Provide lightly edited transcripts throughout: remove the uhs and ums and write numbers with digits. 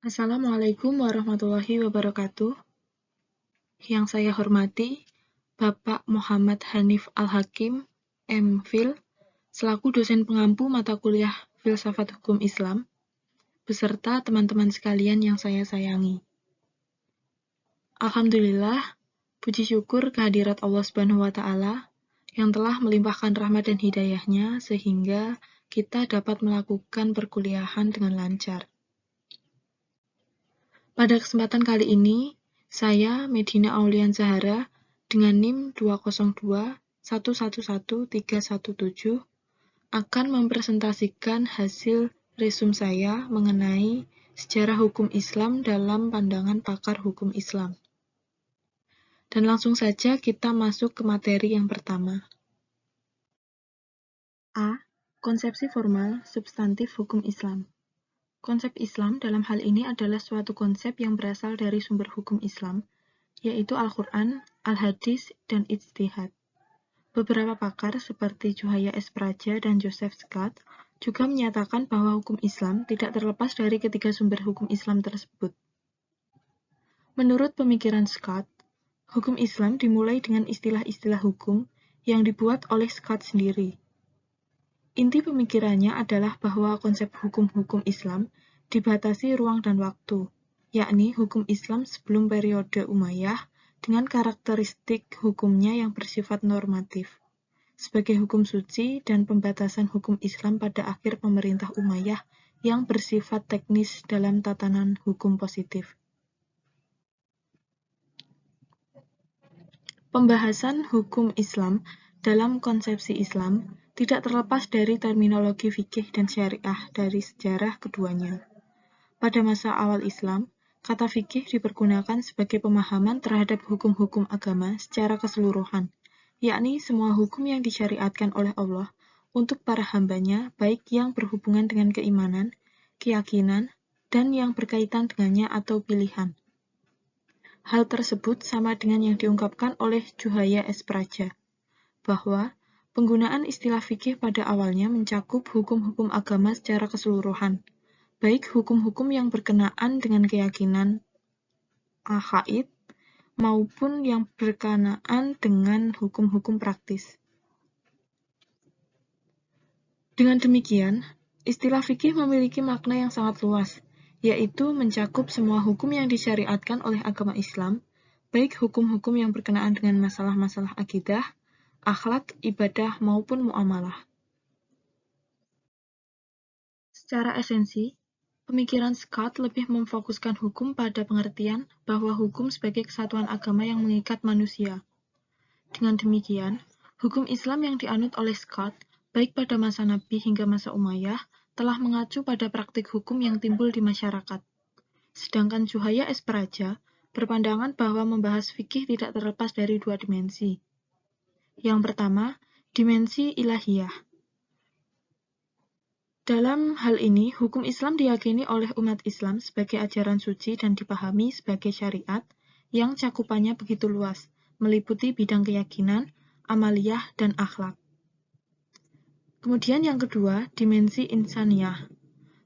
Assalamualaikum warahmatullahi wabarakatuh. Yang saya hormati, Bapak Muhammad Hanif Al-Hakim, M.Phil, selaku dosen pengampu mata kuliah Filsafat Hukum Islam, beserta teman-teman sekalian yang saya sayangi. Alhamdulillah, puji syukur kehadirat Allah Subhanahu wa Ta'ala yang telah melimpahkan rahmat dan hidayahnya sehingga kita dapat melakukan perkuliahan dengan lancar. Pada kesempatan kali ini, saya, Medina Aulian Zahara, dengan NIM 202111317, akan mempresentasikan hasil resum saya mengenai sejarah hukum Islam dalam pandangan pakar hukum Islam. Dan langsung saja kita masuk ke materi yang pertama. A. Konsepsi formal substantif hukum Islam. Konsep Islam dalam hal ini adalah suatu konsep yang berasal dari sumber hukum Islam, yaitu Al-Quran, Al-Hadis, dan Ijtihad. Beberapa pakar seperti Juhaya S. Praja dan Joseph Scott juga menyatakan bahwa hukum Islam tidak terlepas dari ketiga sumber hukum Islam tersebut. Menurut pemikiran Scott, hukum Islam dimulai dengan istilah-istilah hukum yang dibuat oleh Scott sendiri. Inti pemikirannya adalah bahwa konsep hukum-hukum Islam dibatasi ruang dan waktu, yakni hukum Islam sebelum periode Umayyah dengan karakteristik hukumnya yang bersifat normatif, sebagai hukum suci dan pembatasan hukum Islam pada akhir pemerintah Umayyah yang bersifat teknis dalam tatanan hukum positif. Pembahasan hukum Islam dalam konsepsi Islam tidak terlepas dari terminologi fikih dan syariah dari sejarah keduanya. Pada masa awal Islam, kata fikih dipergunakan sebagai pemahaman terhadap hukum-hukum agama secara keseluruhan, yakni semua hukum yang disyariatkan oleh Allah untuk para hambanya, baik yang berhubungan dengan keimanan, keyakinan, dan yang berkaitan dengannya atau pilihan. Hal tersebut sama dengan yang diungkapkan oleh Juhaya S. Praja, bahwa penggunaan istilah fikih pada awalnya mencakup hukum-hukum agama secara keseluruhan, baik hukum-hukum yang berkenaan dengan keyakinan aqaid maupun yang berkenaan dengan hukum-hukum praktis. Dengan demikian, istilah fikih memiliki makna yang sangat luas, yaitu mencakup semua hukum yang disyariatkan oleh agama Islam, baik hukum-hukum yang berkenaan dengan masalah-masalah akidah, akhlak, ibadah, maupun muamalah. Secara esensi, pemikiran Scott lebih memfokuskan hukum pada pengertian bahwa hukum sebagai kesatuan agama yang mengikat manusia. Dengan demikian, hukum Islam yang dianut oleh Scott, baik pada masa Nabi hingga masa Umayyah, telah mengacu pada praktik hukum yang timbul di masyarakat. Sedangkan Juhaya S. Praja berpandangan bahwa membahas fikih tidak terlepas dari dua dimensi. Yang pertama, dimensi ilahiyah. Dalam hal ini, hukum Islam diyakini oleh umat Islam sebagai ajaran suci dan dipahami sebagai syariat yang cakupannya begitu luas, meliputi bidang keyakinan, amaliyah, dan akhlak. Kemudian yang kedua, dimensi insaniyah.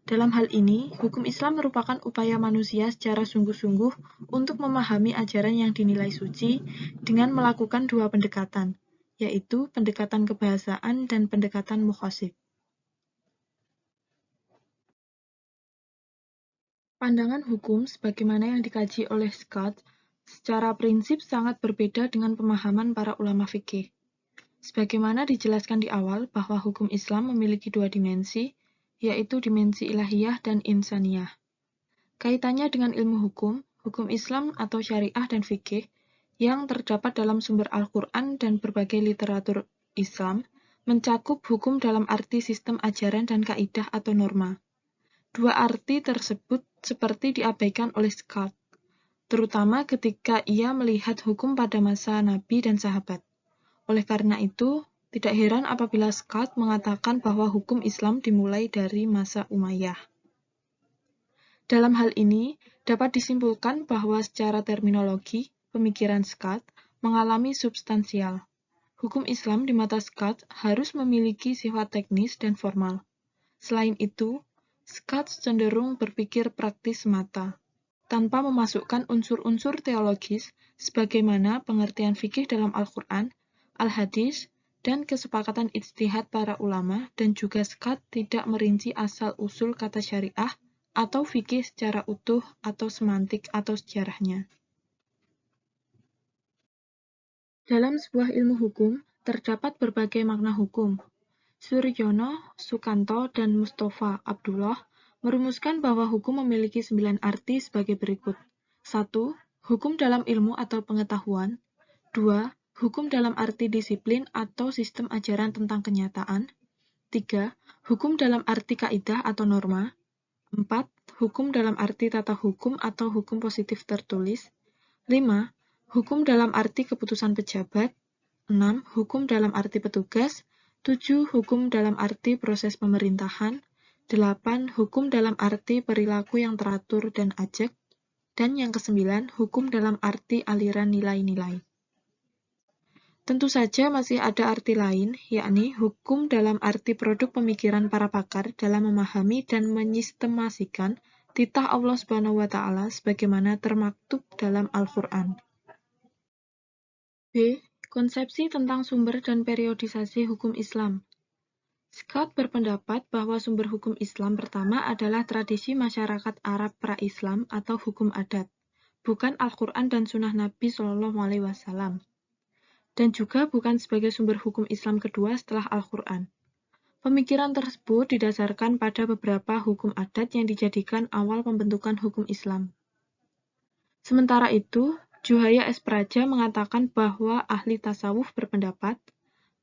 Dalam hal ini, hukum Islam merupakan upaya manusia secara sungguh-sungguh untuk memahami ajaran yang dinilai suci dengan melakukan dua pendekatan, yaitu pendekatan kebahasaan dan pendekatan mukhasib. Pandangan hukum sebagaimana yang dikaji oleh Scott secara prinsip sangat berbeda dengan pemahaman para ulama fikih. Sebagaimana dijelaskan di awal bahwa hukum Islam memiliki dua dimensi, yaitu dimensi ilahiyah dan insaniyah. Kaitannya dengan ilmu hukum, hukum Islam atau syariah dan fikih yang terdapat dalam sumber Al-Quran dan berbagai literatur Islam mencakup hukum dalam arti sistem ajaran dan kaidah atau norma. Dua arti tersebut seperti diabaikan oleh Scott, terutama ketika ia melihat hukum pada masa Nabi dan sahabat. Oleh karena itu, tidak heran apabila Scott mengatakan bahwa hukum Islam dimulai dari masa Umayyah. Dalam hal ini, dapat disimpulkan bahwa secara terminologi, pemikiran Scott mengalami substansial. Hukum Islam di mata Scott harus memiliki sifat teknis dan formal. Selain itu, Scott cenderung berpikir praktis semata, tanpa memasukkan unsur-unsur teologis sebagaimana pengertian fikih dalam Al-Quran, Al-Hadis, dan kesepakatan ijtihad para ulama, dan juga Scott tidak merinci asal-usul kata syariah atau fikih secara utuh atau semantik atau sejarahnya. Dalam sebuah ilmu hukum, terdapat berbagai makna hukum. Suryono, Sukanto, dan Mustafa Abdullah merumuskan bahwa hukum memiliki 9 arti sebagai berikut. 1. Hukum dalam ilmu atau pengetahuan. 2. Hukum dalam arti disiplin atau sistem ajaran tentang kenyataan. 3. Hukum dalam arti kaidah atau norma. 4. Hukum dalam arti tata hukum atau hukum positif tertulis. 5. Hukum dalam arti keputusan pejabat. 6. Hukum dalam arti petugas. 7. Hukum dalam arti proses pemerintahan. 8. Hukum dalam arti perilaku yang teratur dan ajak. Dan yang ke-9, hukum dalam arti aliran nilai-nilai. Tentu saja masih ada arti lain, yakni hukum dalam arti produk pemikiran para pakar dalam memahami dan menyistemasikan titah Allah Subhanahu wa Ta'ala sebagaimana termaktub dalam Al-Quran. B. Konsepsi tentang sumber dan periodisasi hukum Islam. Scott berpendapat bahwa sumber hukum Islam pertama adalah tradisi masyarakat Arab pra-Islam atau hukum adat, bukan Al-Quran dan Sunnah Nabi SAW, dan juga bukan sebagai sumber hukum Islam kedua setelah Al-Quran. Pemikiran tersebut didasarkan pada beberapa hukum adat yang dijadikan awal pembentukan hukum Islam. Sementara itu, Juhaya S. Praja mengatakan bahwa ahli tasawuf berpendapat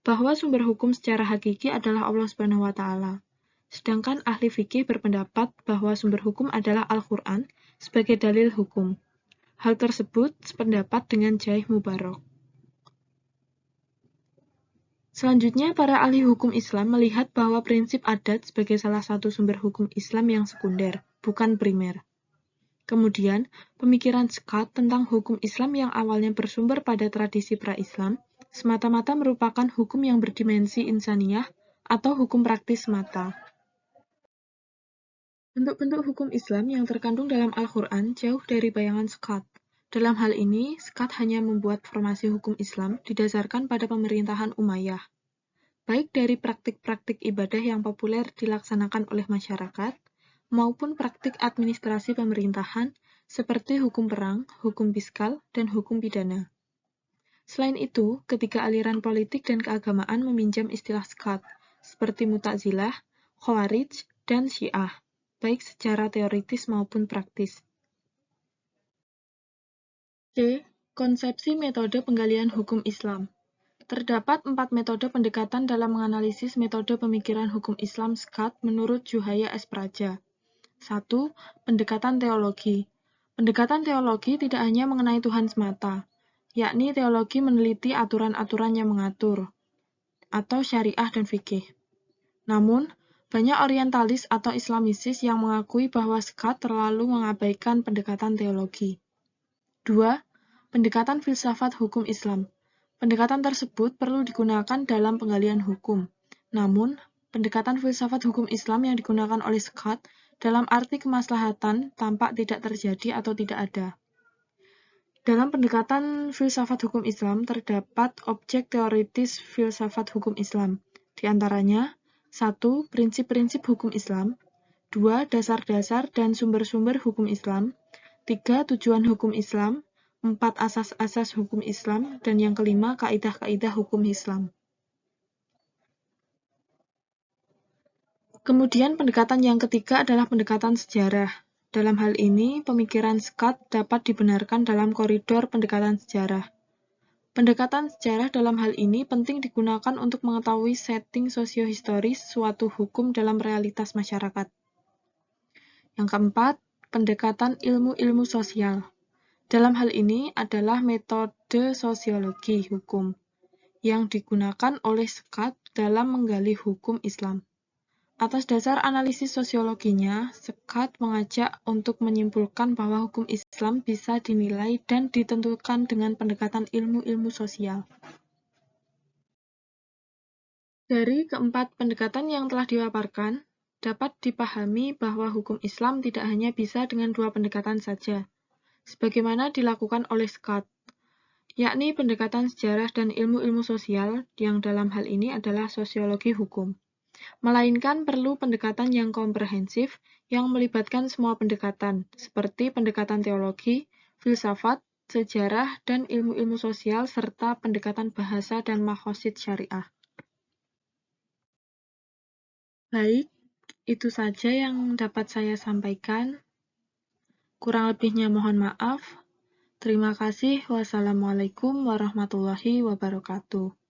bahwa sumber hukum secara hakiki adalah Allah Subhanahu wa Ta'ala. Sedangkan ahli fikih berpendapat bahwa sumber hukum adalah Al-Quran sebagai dalil hukum. Hal tersebut sependapat dengan Jaih Mubarak. Selanjutnya, para ahli hukum Islam melihat bahwa prinsip adat sebagai salah satu sumber hukum Islam yang sekunder, bukan primer. Kemudian, pemikiran Scott tentang hukum Islam yang awalnya bersumber pada tradisi pra-Islam, semata-mata merupakan hukum yang berdimensi insaniyah atau hukum praktis semata. Bentuk-bentuk hukum Islam yang terkandung dalam Al-Quran jauh dari bayangan Scott. Dalam hal ini, Scott hanya membuat formasi hukum Islam didasarkan pada pemerintahan Umayyah, baik dari praktik-praktik ibadah yang populer dilaksanakan oleh masyarakat, maupun praktik administrasi pemerintahan seperti hukum perang, hukum fiskal, dan hukum pidana. Selain itu, ketiga aliran politik dan keagamaan meminjam istilah Scott, seperti Mu'tazilah, Khawarij, dan Syiah, baik secara teoritis maupun praktis. C. Konsepsi metode penggalian hukum Islam. Terdapat 4 metode pendekatan dalam menganalisis metode pemikiran hukum Islam Scott menurut Juhaya S. Praja. 1. Pendekatan teologi. Pendekatan teologi tidak hanya mengenai Tuhan semata, yakni teologi meneliti aturan-aturan yang mengatur, atau syariah dan fikih. Namun, banyak orientalis atau islamisis yang mengakui bahwa Scott terlalu mengabaikan pendekatan teologi. 2. Pendekatan filsafat hukum Islam. Pendekatan tersebut perlu digunakan dalam penggalian hukum. Namun, pendekatan filsafat hukum Islam yang digunakan oleh Scott dalam arti kemaslahatan tampak tidak terjadi atau tidak ada. Dalam pendekatan filsafat hukum Islam terdapat objek teoritis filsafat hukum Islam. Di antaranya, 1. Prinsip-prinsip hukum Islam. 2. Dasar-dasar dan sumber-sumber hukum Islam. 3. Tujuan hukum Islam. 4. Asas-asas hukum Islam, dan yang kelima, kaidah-kaidah hukum Islam. Kemudian pendekatan yang ketiga adalah pendekatan sejarah. Dalam hal ini, pemikiran Scott dapat dibenarkan dalam koridor pendekatan sejarah. Pendekatan sejarah dalam hal ini penting digunakan untuk mengetahui setting sosiohistoris suatu hukum dalam realitas masyarakat. Yang keempat, pendekatan ilmu-ilmu sosial. Dalam hal ini adalah metode sosiologi hukum yang digunakan oleh Scott dalam menggali hukum Islam. Atas dasar analisis sosiologinya, Scott mengajak untuk menyimpulkan bahwa hukum Islam bisa dinilai dan ditentukan dengan pendekatan ilmu-ilmu sosial. Dari keempat pendekatan yang telah dipaparkan, dapat dipahami bahwa hukum Islam tidak hanya bisa dengan dua pendekatan saja, sebagaimana dilakukan oleh Scott, yakni pendekatan sejarah dan ilmu-ilmu sosial yang dalam hal ini adalah sosiologi hukum, melainkan perlu pendekatan yang komprehensif yang melibatkan semua pendekatan, seperti pendekatan teologi, filsafat, sejarah, dan ilmu-ilmu sosial, serta pendekatan bahasa dan maqasid syariah. Baik, itu saja yang dapat saya sampaikan. Kurang lebihnya mohon maaf. Terima kasih. Wassalamualaikum warahmatullahi wabarakatuh.